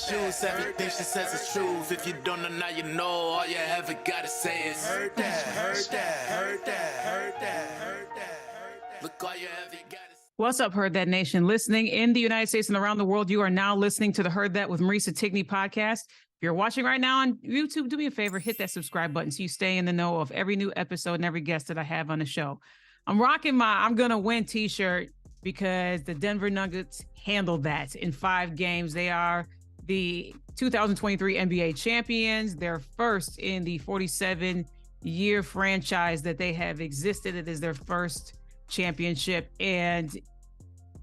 shoes. Everything she says is true. If you don't know now, you know. All you ever gotta say is heard that, heard that, heard that, heard that, heard that. Look, all you ever gotta say. What's up, Heard That Nation? Listening in the United States and around the world, you are now listening to the Heard That with Marisa Tigney podcast. If you're watching right now on YouTube, do me a favor, hit that subscribe button so you stay in the know of every new episode and every guest that I have on the show. I'm rocking my I'm Gonna Win t-shirt because the Denver Nuggets handled that in 5 games. They are the 2023 NBA champions. They're first in the 47-year franchise that they have existed. It is their first championship, and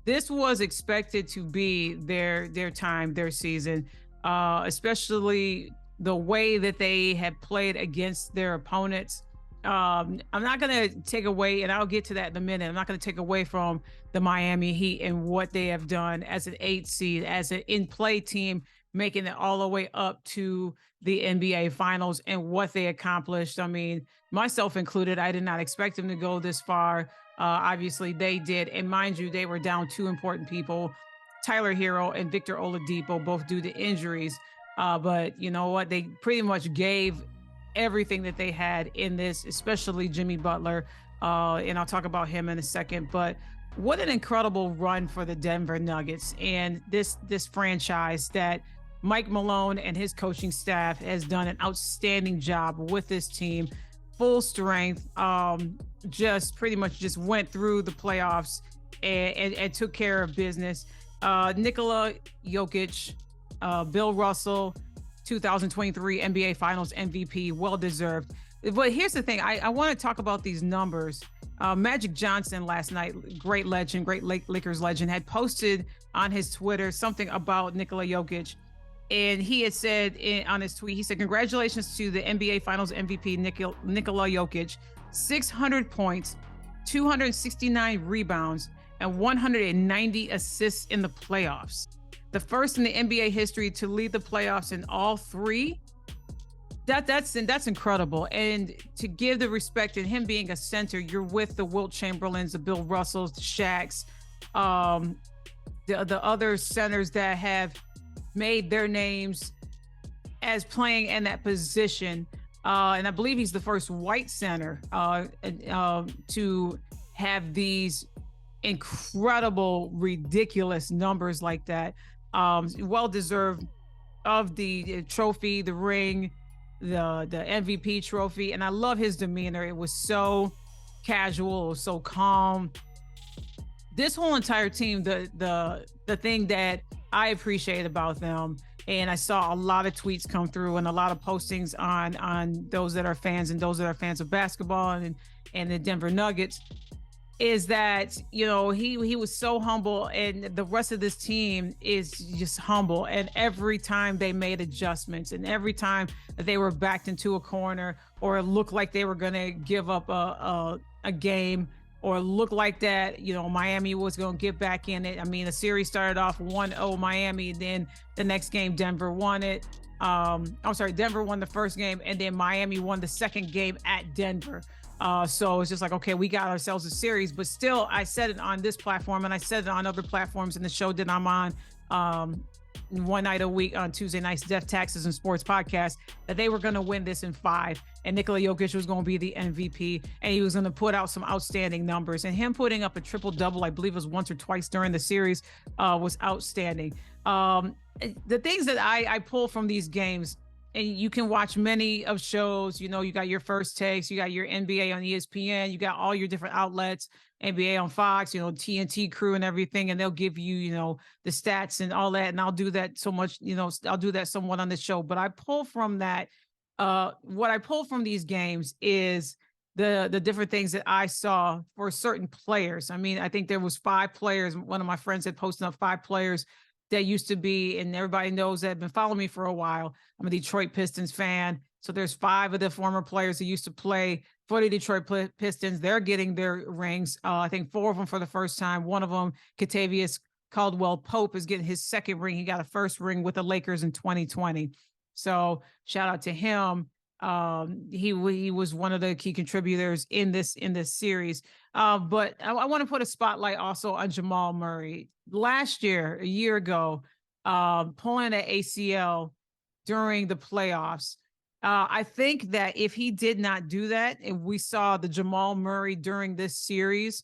this was expected to be their time, their season, especially the way that they have played against their opponents. I'm not going to take away, and I'll get to that in a minute, I'm not going to take away from the Miami Heat and what they have done as an 8 seed, as an in-play team, making it all the way up to the NBA Finals and what they accomplished. I mean, myself included, I did not expect them to go this far. Obviously, they did. And mind you, they were down 2 important people, Tyler Hero and Victor Oladipo, both due to injuries. But you know what? They pretty much gave everything that they had in this, especially Jimmy Butler. And I'll talk about him in a second. But what an incredible run for the Denver Nuggets and this franchise that Mike Malone and his coaching staff has done an outstanding job with this team. Full strength, just pretty much just went through the playoffs and took care of business. Nikola Jokic, Bill Russell, 2023 NBA Finals MVP, well-deserved. But here's the thing, I want to talk about these numbers. Magic Johnson last night, great legend, great Lakers legend, had posted on his Twitter something about Nikola Jokic. And he had said on his tweet, he said, congratulations to the NBA Finals MVP, Nikola Jokic, 600 points, 269 rebounds, and 190 assists in the playoffs. The first in the NBA history to lead the playoffs in all 3. That's incredible. And to give the respect, and him being a center, you're with the Wilt Chamberlains, the Bill Russells, the Shaqs, the other centers that have made their names as playing in that position. And I believe he's the first white center to have these incredible, ridiculous numbers like that. Well-deserved of the trophy, the ring, the MVP trophy. And I love his demeanor. It was so casual, it was so calm. This whole entire team, the thing that I appreciate about them, and I saw a lot of tweets come through and a lot of postings on those that are fans and those that are fans of basketball and the Denver Nuggets, is that, you know, he was so humble, and the rest of this team is just humble. And every time they made adjustments, and every time that they were backed into a corner, or it looked like they were going to give up a game, or look like that, you know, Miami was going to get back in it. I mean, the series started off 1-0 Miami, then the next game, Denver won it. Denver won the first game, and then Miami won the second game at Denver. So it's just like, okay, we got ourselves a series, but still, I said it on this platform, and I said it on other platforms in the show that I'm on, one night a week on Tuesday nights, Death, Taxes, and Sports podcast, that they were going to win this in 5, and Nikola Jokic was going to be the MVP, and he was going to put out some outstanding numbers. And him putting up a triple-double, I believe it was once or twice during the series, was outstanding. The things that I pull from these games, and you can watch many of shows, you know, you got your First Takes, you got your NBA on ESPN, you got all your different outlets, NBA on Fox, you know, TNT crew and everything, and they'll give you, you know, the stats and all that. And I'll do that so much, you know, I'll do that somewhat on the show. But I pull from that, what I pull from these games is the different things that I saw for certain players. I mean, I think there was 5 players. One of my friends had posted up 5 players that used to be, and everybody knows that have been following me for a while. I'm a Detroit Pistons fan. So there's 5 of the former players that used to play for the Detroit Pistons. They're getting their rings. I think 4 of them for the first time. One of them, Kentavious Caldwell-Pope, is getting his second ring. He got a first ring with the Lakers in 2020. So shout out to him. He was one of the key contributors in this series. But I want to put a spotlight also on Jamal Murray. Last year, a year ago, pulling an ACL during the playoffs. I think that if he did not do that, and we saw the Jamal Murray during this series,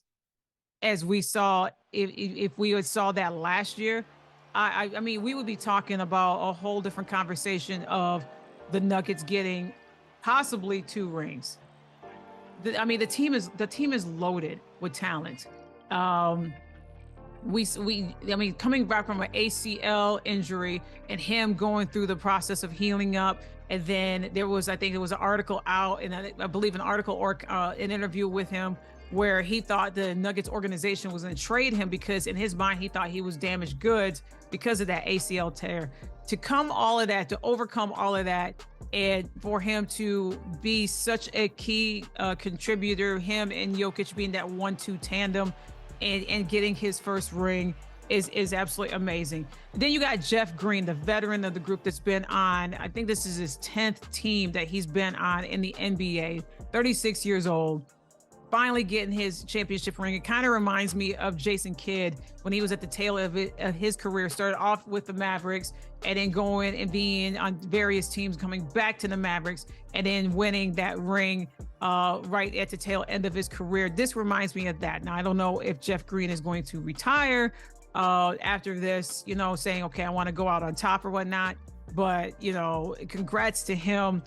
as we saw, if we saw that last year, I mean, we would be talking about a whole different conversation of the Nuggets getting possibly 2 rings. I mean, the team is loaded with talent. I mean, coming back from an ACL injury and him going through the process of healing up, and then there was, I think it was an article out, and I believe an article or an interview with him where he thought the Nuggets organization was going to trade him because in his mind he thought he was damaged goods because of that ACL tear. To come all of that, to overcome all of that, and for him to be such a key contributor, him and Jokic being that 1-2 tandem, and getting his first ring is absolutely amazing. Then you got Jeff Green, the veteran of the group that's been on, I think this is his 10th team that he's been on in the NBA, 36 years old, finally getting his championship ring. It kind of reminds me of Jason Kidd when he was at the tail of his career, started off with the Mavericks and then going and being on various teams, coming back to the Mavericks and then winning that ring right at the tail end of his career. This reminds me of that. Now, I don't know if Jeff Green is going to retire after this, you know, saying, okay, I want to go out on top or whatnot. But, you know, congrats to him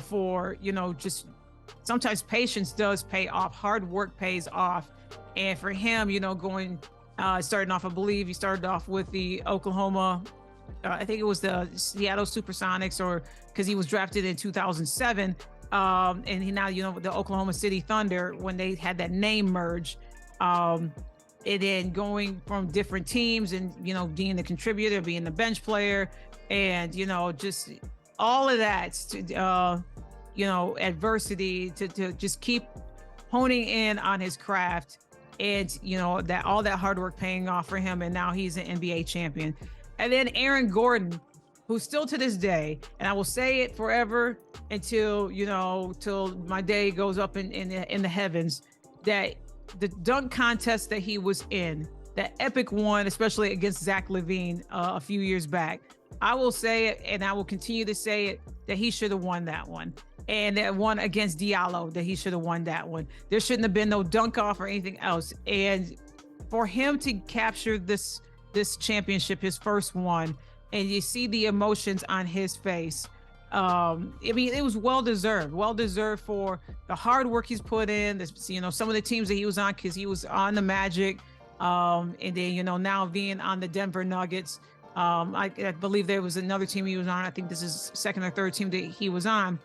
for, you know, just sometimes patience does pay off. Hard work pays off. And for him, you know, starting off, I believe he started off with the Oklahoma, I think it was the Seattle Supersonics, or because he was drafted in 2007. And he now, you know, the Oklahoma City Thunder, when they had that name merge, and then going from different teams and, you know, being the contributor, being the bench player, and, you know, just all of that, you know, adversity to just keep honing in on his craft, and, you know, that all that hard work paying off for him. And now he's an NBA champion. And then Aaron Gordon, who still to this day, and I will say it forever until, you know, till my day goes up in the heavens, that the dunk contest that he was in, that epic one, especially against Zach LaVine a few years back, I will say it, and I will continue to say it, that he should have won that one. And that one against Diallo, that he should have won that one. There shouldn't have been no dunk off or anything else. And for him to capture this championship, his first one, and you see the emotions on his face. I mean, it was well deserved for the hard work he's put in. This, you know, some of the teams that he was on, because he was on the Magic, and then, you know, now being on the Denver Nuggets. I believe there was another team he was on. I think this is second or third team that he was on.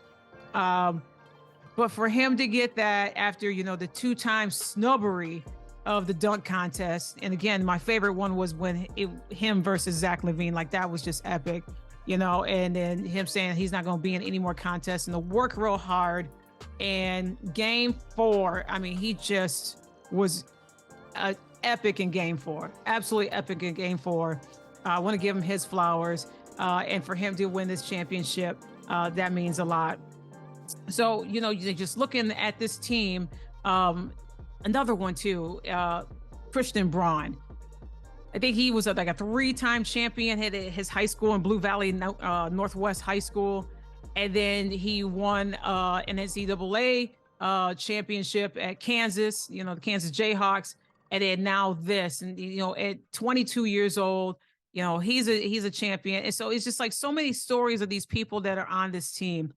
But for him to get that after, you know, the 2-time snubbery of the dunk contest, and again, my favorite one was when him versus Zach LaVine, like that was just epic, you know, and then him saying he's not going to be in any more contests and to work real hard. And game 4, I mean, he just was epic in game 4, absolutely epic in game 4. I want to give him his flowers, and for him to win this championship, that means a lot. So, you know, you're just looking at this team. Another one too, Christian Braun. I think he was like a 3-time champion, hit his high school in Blue Valley Northwest High School. And then he won an NCAA championship at Kansas, you know, the Kansas Jayhawks. And then now this, and, you know, at 22 years old, you know, he's a champion. And so it's just like so many stories of these people that are on this team.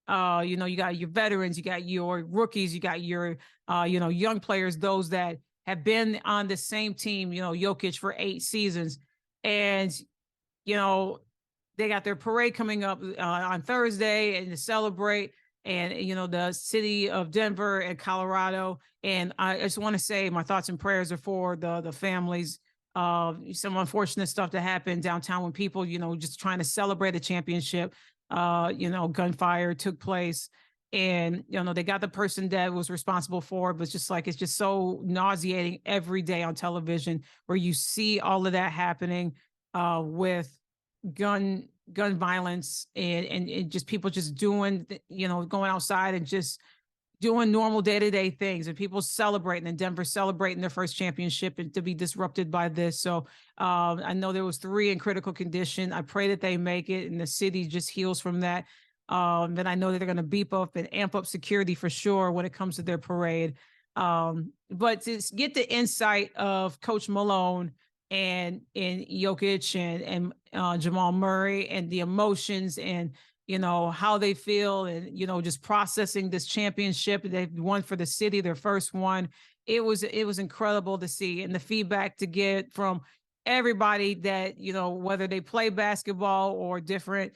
You know, you got your veterans, you got your rookies, you got your, you know, young players, those that have been on the same team, you know, Jokic for 8 seasons. And, you know, they got their parade coming up on Thursday and to celebrate. And, you know, the city of Denver and Colorado. And I just want to say my thoughts and prayers are for the families. Some unfortunate stuff that happened downtown when people, you know, just trying to celebrate a championship. You know, gunfire took place, and, you know, they got the person that was responsible for it, but it's just like, it's just so nauseating every day on television where you see all of that happening with gun violence and just people just doing, you know, going outside and just doing normal day-to-day things, and people celebrating, and Denver celebrating their first championship, and to be disrupted by this. So I know there was 3 in critical condition. I pray that they make it and the city just heals from that. Then I know that they're going to beef up and amp up security for sure when it comes to their parade. But to get the insight of Coach Malone and Jokic and Jamal Murray, and the emotions, and how they feel, and just processing this championship they've won for the city, their first one. It was incredible to see, and the feedback to get from everybody that whether they play basketball or different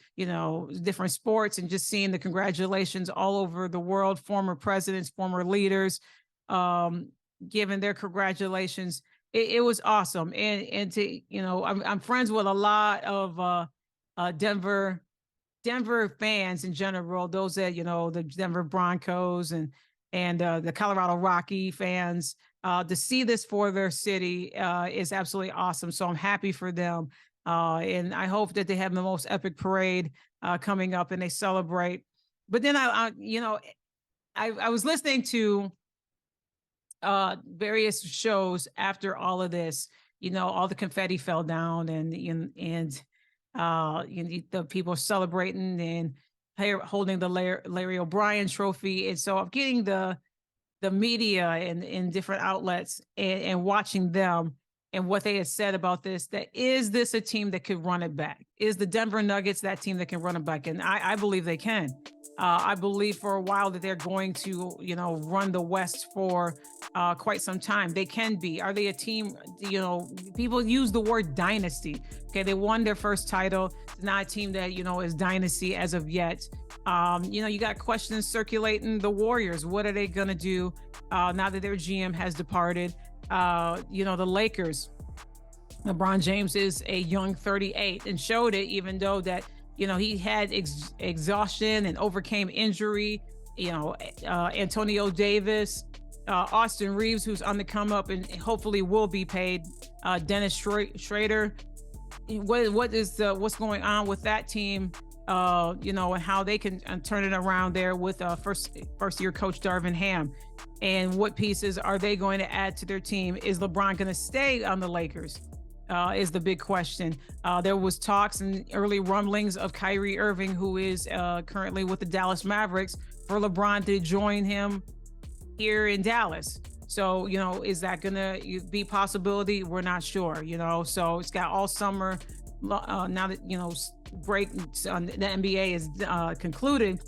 sports, and just seeing the congratulations all over the world, former presidents, former leaders giving their congratulations. It was awesome. And to I'm friends with a lot of Denver fans in general, those that the Denver Broncos and the Colorado Rocky fans. To see this for their city is absolutely awesome. So I'm happy for them, and I hope that they have the most epic parade coming up and they celebrate. But then I was listening to various shows after all of this. All the confetti fell down, and the people celebrating and holding the Larry O'Brien trophy. And so I'm getting the media and in different outlets and watching them and what they had said about this. That is this a team that could run it back? Is the Denver Nuggets that team that can run it back? And I believe they can. I believe for a while that they're going to, run the West for quite some time. They can be. Are they a team? People use the word dynasty. Okay, they won their first title. It's not a team that, is dynasty as of yet. You got questions circulating. The Warriors, what are they going to do now that their GM has departed? The Lakers, LeBron James is a young 38 and showed it, even though that he had exhaustion and overcame injury. Antonio Davis, Austin Reeves, who's on the come up and hopefully will be paid. Dennis Schrader. What's going on with that team? And how they can turn it around there with first year coach Darvin Ham, and what pieces are they going to add to their team? Is LeBron going to stay on the Lakers? Is the big question. There was talks and early rumblings of Kyrie Irving, who is currently with the Dallas Mavericks, for LeBron to join him here in Dallas. So, is that going to be a possibility? We're not sure, so it's got all summer. Now that, break on the NBA is concluded,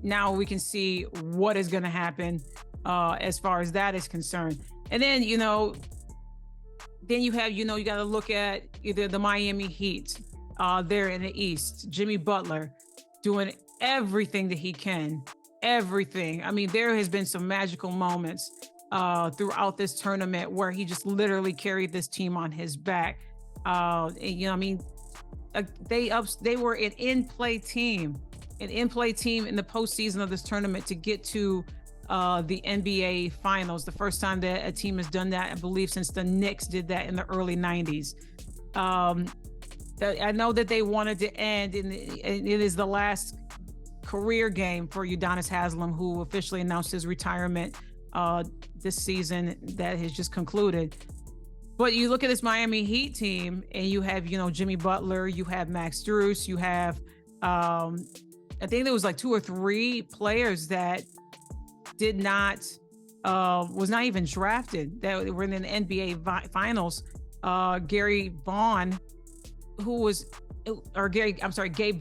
now we can see what is going to happen as far as that is concerned. And then, then you have, you got to look at either the Miami Heat there in the East, Jimmy Butler doing everything that he can, everything. I mean, there has been some magical moments throughout this tournament where he just literally carried this team on his back. They were an in-play team in the postseason of this tournament to get to the NBA Finals. The first time that a team has done that, I believe, since the Knicks did that in the early 90s. I know that they wanted to end, and it is the last career game for Udonis Haslem, who officially announced his retirement this season that has just concluded. But you look at this Miami Heat team, and you have, Jimmy Butler, you have Max Strus, you have, I think there was like 2 or 3 players that was not even drafted, that were in the NBA Finals. Gabe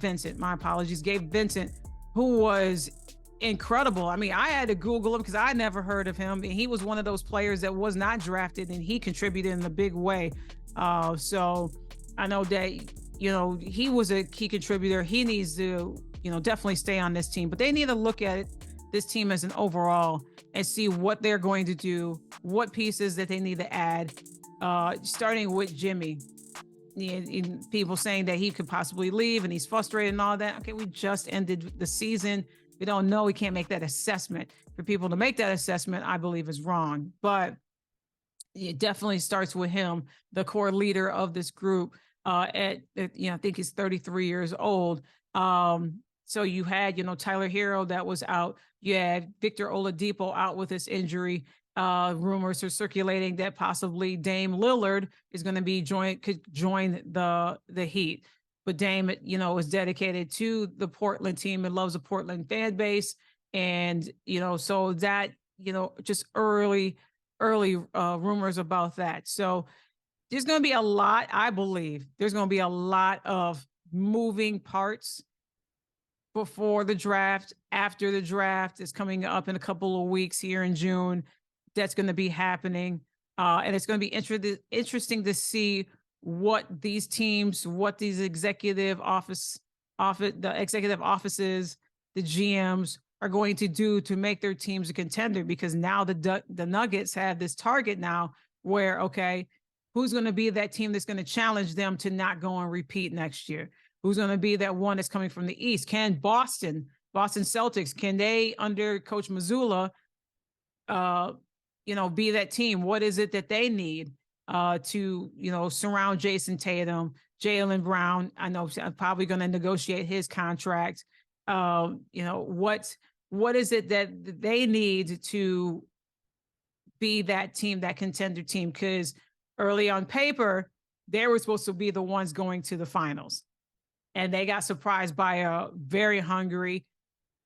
Vincent, my apologies, Gabe Vincent, who was incredible. I mean, I had to Google him because I never heard of him, and he was one of those players that was not drafted, and he contributed in a big way. So I know that, he was a key contributor. He needs to, definitely stay on this team, but they need to look at this team as an overall and see what they're going to do, what pieces that they need to add, starting with Jimmy. People saying that he could possibly leave and he's frustrated and all that. Okay, we just ended the season. We don't know. We can't make that assessment. For people to make that assessment, I believe is wrong. But it definitely starts with him, the core leader of this group. I think he's 33 years old. So you had, Tyler Hero that was out. You had Victor Oladipo out with this injury. Rumors are circulating that possibly Dame Lillard is going to be could join the Heat. But Dame, is dedicated to the Portland team and loves the Portland fan base. And, so that, just early rumors about that. So there's going to be a lot, I believe, there's going to be a lot of moving parts before the draft, after the draft is coming up in a couple of weeks here in June. That's going to be happening. And it's going to be interesting to see what these teams, what these executive the executive offices, the GMs are going to do to make their teams a contender, because now the Nuggets have this target now where, okay, who's going to be that team that's going to challenge them to not go and repeat next year? Who's going to be that one that's coming from the East? Can Boston Celtics, can they, under Coach Mazzulla, be that team? What is it that they need to, surround Jason Tatum, Jaylen Brown? I know I'm probably going to negotiate his contract. What is it that they need to be that team, that contender team? Because early on paper, they were supposed to be the ones going to the finals. And they got surprised by a very hungry,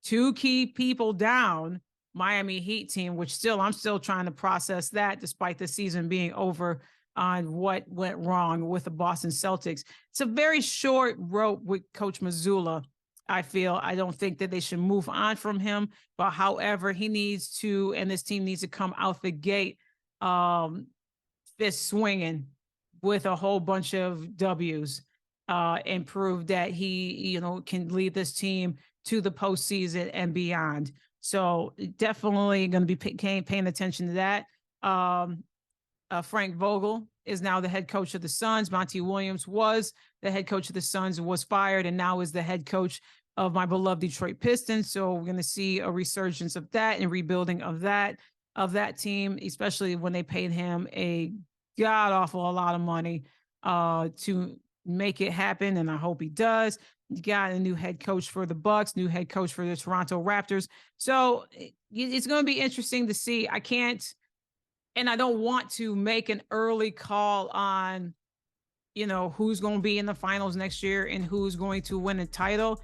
two key people down Miami Heat team, which I'm still trying to process that, despite the season being over, on what went wrong with the Boston Celtics. It's a very short rope with Coach Mazzulla. I feel, I don't think that they should move on from him, but however, he needs to, and this team needs to come out the gate fist swinging with a whole bunch of W's and prove that he, can lead this team to the postseason and beyond. So definitely going to be paying attention to that. Frank Vogel is now the head coach of the Suns. Monty Williams was the head coach of the Suns, was fired, and now is the head coach of my beloved Detroit Pistons. So we're going to see a resurgence of that and rebuilding of that team, especially when they paid him a god-awful a lot of money to make it happen, and I hope he does. You got a new head coach for the Bucks, new head coach for the Toronto Raptors. So it's going to be interesting to see. I can't, and I don't want to make an early call on, who's going to be in the finals next year and who's going to win a title.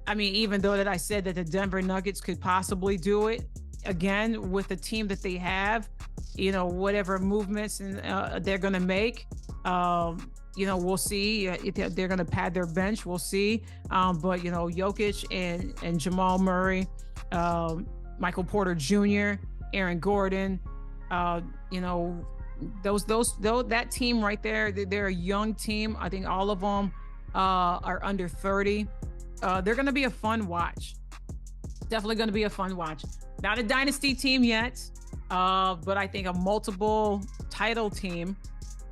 I mean, even though that I said that the Denver Nuggets could possibly do it again with the team that they have, whatever movements they're going to make. We'll see if they're going to pad their bench. We'll see. But, Jokic and Jamal Murray, Michael Porter Jr., Aaron Gordon, that team right there, they're a young team. I think all of them are under 30. They're going to be a fun watch. Definitely going to be a fun watch. Not a dynasty team yet, but I think a multiple title team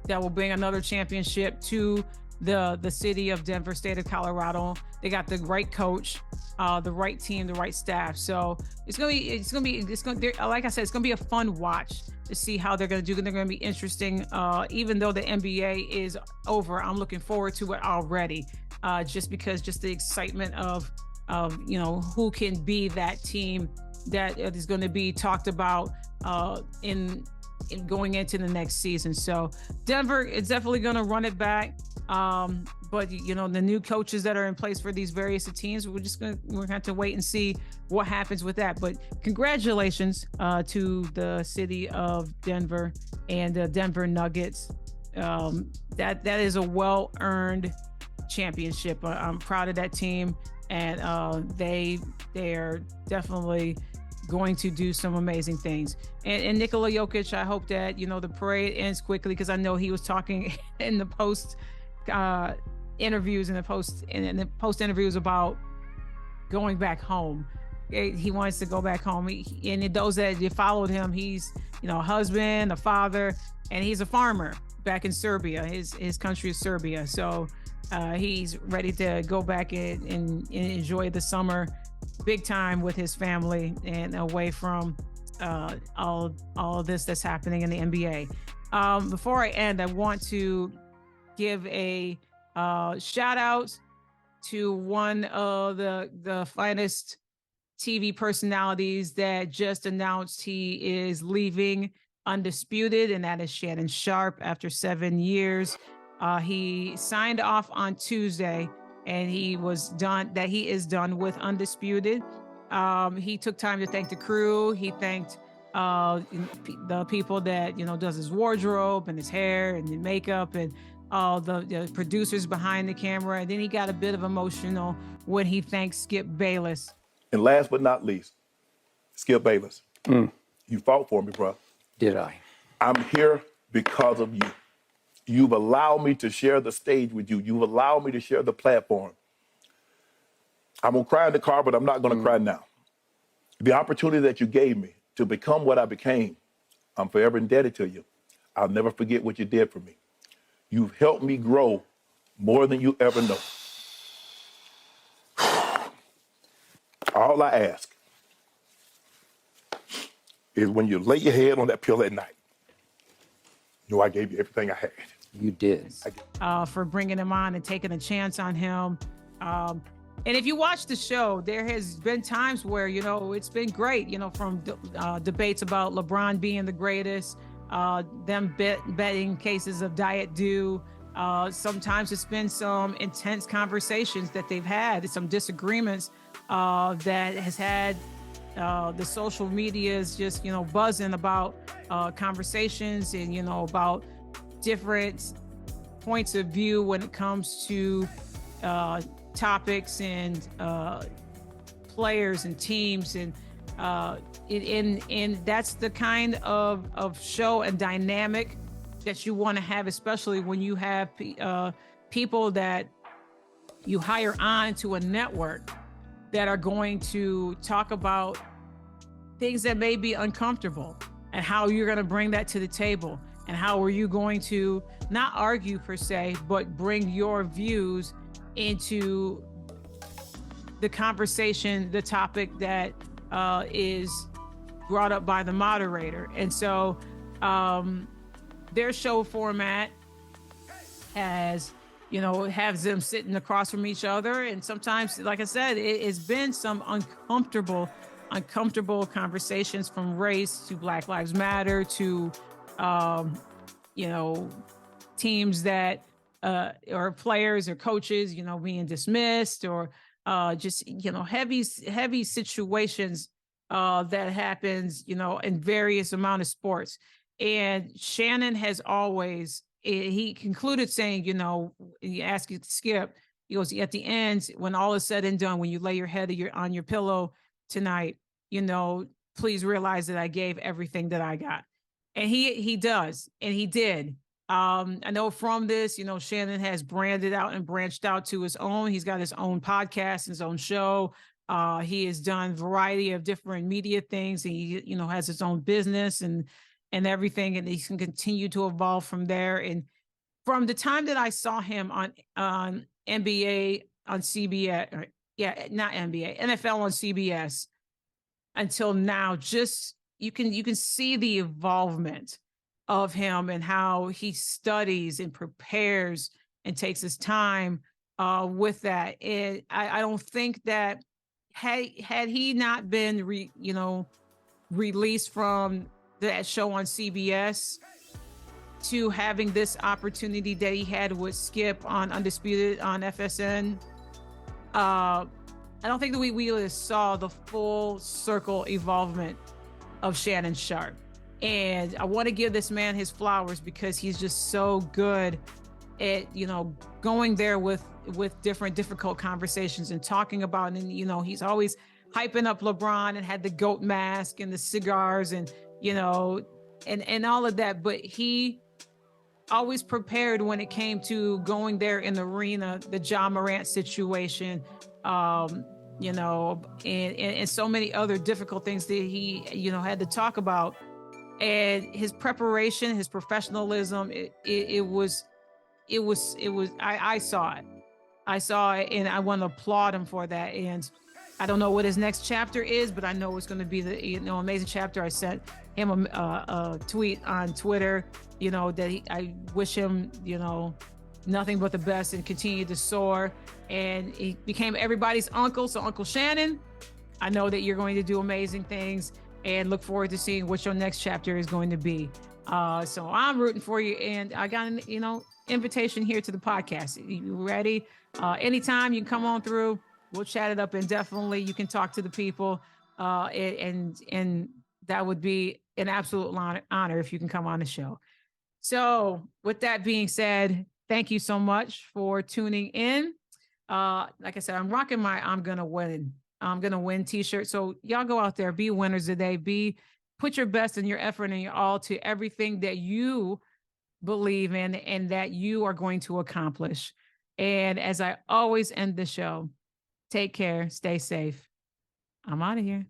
that will bring another championship to the city of Denver, state of Colorado. They got the right coach, the right team, the right staff. So like I said, it's gonna be a fun watch to see how they're gonna do. They're gonna be interesting. Even though the NBA is over, I'm looking forward to it already. Just because the excitement of who can be that team that is going to be talked about in going into the next season. So Denver is definitely going to run it back. But the new coaches that are in place for these various teams, we're going to have to wait and see what happens with that. But congratulations to the city of Denver and the Denver Nuggets. That is a well-earned championship. I'm proud of that team, and they're definitely going to do some amazing things. And Nikola Jokic, I hope that the parade ends quickly, because I know he was talking in the post interviews and the post interviews about going back home. He wants to go back home. And those that followed him, he's a husband, a father, and he's a farmer back in Serbia. His country is Serbia. So he's ready to go back and enjoy the summer big time with his family and away from all of this that's happening in the NBA. Before I end, I want to give a shout out to one of the finest TV personalities that just announced he is leaving Undisputed, and that is Shannon Sharpe after 7 years. He signed off on Tuesday, and he is done with Undisputed. He took time to thank the crew. He thanked the people that, does his wardrobe and his hair and the makeup and all the producers behind the camera. And then he got a bit of emotional when he thanked Skip Bayless. And last but not least, Skip Bayless. You fought for me, bro. Did I? I'm here because of you. You've allowed me to share the stage with you. You've allowed me to share the platform. I'm going to cry in the car, but I'm not going to cry now. The opportunity that you gave me to become what I became, I'm forever indebted to you. I'll never forget what you did for me. You've helped me grow more than you ever know. All I ask is when you lay your head on that pillow at night, I gave you everything I had. You did. For bringing him on and taking a chance on him. And if you watch the show, there has been times where, it's been great, from debates about LeBron being the greatest, them betting cases of Diet Dew. Sometimes it's been some intense conversations that they've had, some disagreements that has had the social media is just, buzzing about conversations and, about different points of view when it comes to topics and players and teams. And that's the kind of show and dynamic that you want to have, especially when you have people that you hire on to a network that are going to talk about things that may be uncomfortable, and how you're going to bring that to the table, and how are you going to not argue per se, but bring your views into the conversation, the topic that is brought up by the moderator. And so their show format has them sitting across from each other. And sometimes, like I said, it's been some uncomfortable conversations, from race to Black Lives Matter to, teams that, or players or coaches, being dismissed, or just, heavy situations that happens, in various amount of sports. And Shannon has always, he concluded saying, he asked you to Skip, he goes, at the end, when all is said and done, when you lay your head on your pillow tonight, please realize that I gave everything that I got. And he does, and he did. I know from this, Shannon has branded out and branched out to his own. He's got his own podcast, his own show. He has done a variety of different media things. He, has his own business and everything, and he can continue to evolve from there. And from the time that I saw him on NBA on CBS, not NBA, NFL on CBS, until now, just you can see the evolvement of him and how he studies and prepares and takes his time with that. And I don't think that had he not been released from that show on CBS to having this opportunity that he had with Skip on Undisputed on FSN, I don't think that we really saw the full circle evolvement of Shannon Sharpe. And I want to give this man his flowers, because he's just so good at, going there with different difficult conversations and talking about, and, he's always hyping up LeBron and had the GOAT mask and the cigars and, and all of that. But he always prepared when it came to going there in the arena, the Ja Morant situation, and so many other difficult things that he, had to talk about. And his preparation, his professionalism, I saw it, and I want to applaud him for that. And I don't know what his next chapter is, but I know it's going to be the amazing chapter. I sent him a tweet on Twitter, that I wish him nothing but the best and continue to soar. And he became everybody's uncle. So Uncle Shannon, I know that you're going to do amazing things and look forward to seeing what your next chapter is going to be. So I'm rooting for you. And I got an, invitation here to the podcast. You ready? Anytime you can come on through, we'll chat it up, and definitely you can talk to the people. And that would be an absolute honor if you can come on the show. So with that being said, thank you so much for tuning in. Like I said, I'm rocking my I'm gonna win t-shirt. So y'all go out there, be winners today. Put your best and your effort and your all to everything that you believe in and that you are going to accomplish. And as I always end the show, take care, stay safe. I'm out of here.